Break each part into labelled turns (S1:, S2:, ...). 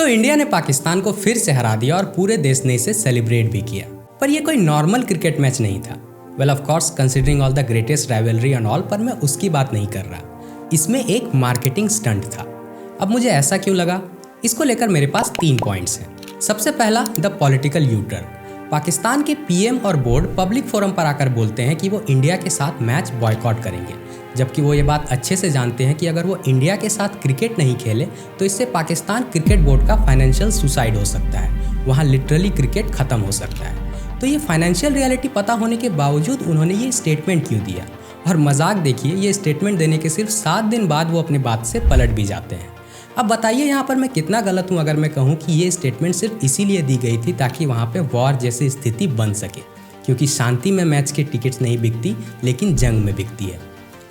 S1: तो इंडिया ने पाकिस्तान को फिर से हरा दिया और पूरे देश ने इसे सेलिब्रेट भी किया। पर यह कोई नॉर्मल क्रिकेट मैच नहीं था। Well of course considering all the greatest rivalry and all, पर मैं उसकी बात नहीं कर रहा। इसमें एक मार्केटिंग स्टंट था। अब मुझे ऐसा क्यों लगा, इसको लेकर मेरे पास 3 पॉइंट्स हैं। सबसे पहला, द पॉलिटिकल यूटर्न। पाकिस्तान के पीएम और बोर्ड पब्लिक फोरम पर आकर बोलते हैं कि वो इंडिया के साथ मैच बॉयकॉट करेंगे, जबकि वो ये बात अच्छे से जानते हैं कि अगर वो इंडिया के साथ क्रिकेट नहीं खेले तो इससे पाकिस्तान क्रिकेट बोर्ड का फाइनेंशियल सुसाइड हो सकता है, वहाँ लिटरली क्रिकेट खत्म हो सकता है। तो ये फाइनेंशियल रियलिटी पता होने के बावजूद उन्होंने ये स्टेटमेंट क्यों दिया? और मजाक देखिए, ये स्टेटमेंट देने के सिर्फ 7 दिन बाद वो अपनी बात से पलट भी जाते हैं। अब बताइए यहाँ पर मैं कितना गलत हूँ अगर मैं कहूँ कि ये स्टेटमेंट सिर्फ इसीलिए दी गई थी ताकि वहाँ पे वॉर जैसी स्थिति बन सके, क्योंकि शांति में मैच के टिकट्स नहीं बिकती लेकिन जंग में बिकती है।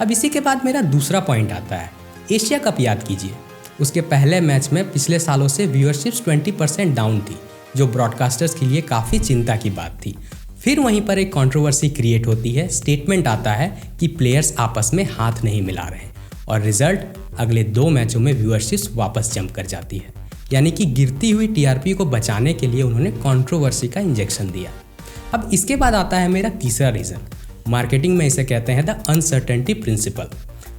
S1: अब इसी के बाद मेरा दूसरा पॉइंट आता है, एशिया कप याद कीजिए। उसके पहले मैच में पिछले सालों से व्यूअरशिप्स 20% डाउन थी, जो ब्रॉडकास्टर्स के लिए काफ़ी चिंता की बात थी। फिर वहीं पर एक कंट्रोवर्सी क्रिएट होती है, स्टेटमेंट आता है कि प्लेयर्स आपस में हाथ नहीं मिला रहे, और रिजल्ट अगले 2 मैचों में व्यूअरशिप्स वापस जंप कर जाती है। यानी कि गिरती हुई टीआरपी को बचाने के लिए उन्होंने कंट्रोवर्सी का इंजेक्शन दिया। अब इसके बाद आता है मेरा तीसरा रीज़न। मार्केटिंग में इसे कहते हैं the uncertainty principle.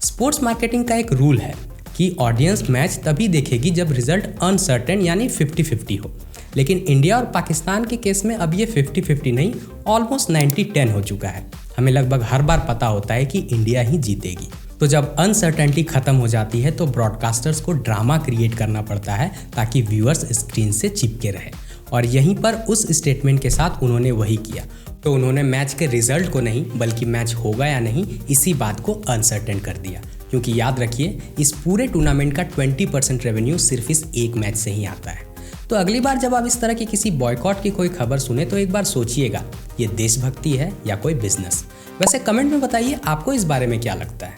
S1: Sports marketing का एक रूल है कि ऑडियंस मैच तभी देखेगी जब रिजल्ट अनसर्टेन यानी 50-50 हो। लेकिन इंडिया और पाकिस्तान के केस में अब ये 50-50 नहीं, ऑलमोस्ट 90-10 हो चुका है। हमें लगभग हर बार पता होता है कि इंडिया ही जीतेगी। तो जब अनसर्टेनिटी खत्म हो जाती है तो ब्रॉडकास्टर्स को ड्रामा क्रिएट करना पड़ता है ताकि व्यूअर्स स्क्रीन से चिपके रहे, और यहीं पर उस स्टेटमेंट के साथ उन्होंने वही किया। तो उन्होंने मैच के रिजल्ट को नहीं बल्कि मैच होगा या नहीं इसी बात को अनसर्टेन कर दिया, क्योंकि याद रखिए इस पूरे टूर्नामेंट का 20% रेवेन्यू सिर्फ इस एक मैच से ही आता है। तो अगली बार जब आप इस तरह की किसी बॉयकॉट की कोई खबर सुने तो एक बार सोचिएगा, ये देशभक्ति है या कोई बिजनेस। वैसे कमेंट में बताइए आपको इस बारे में क्या लगता है।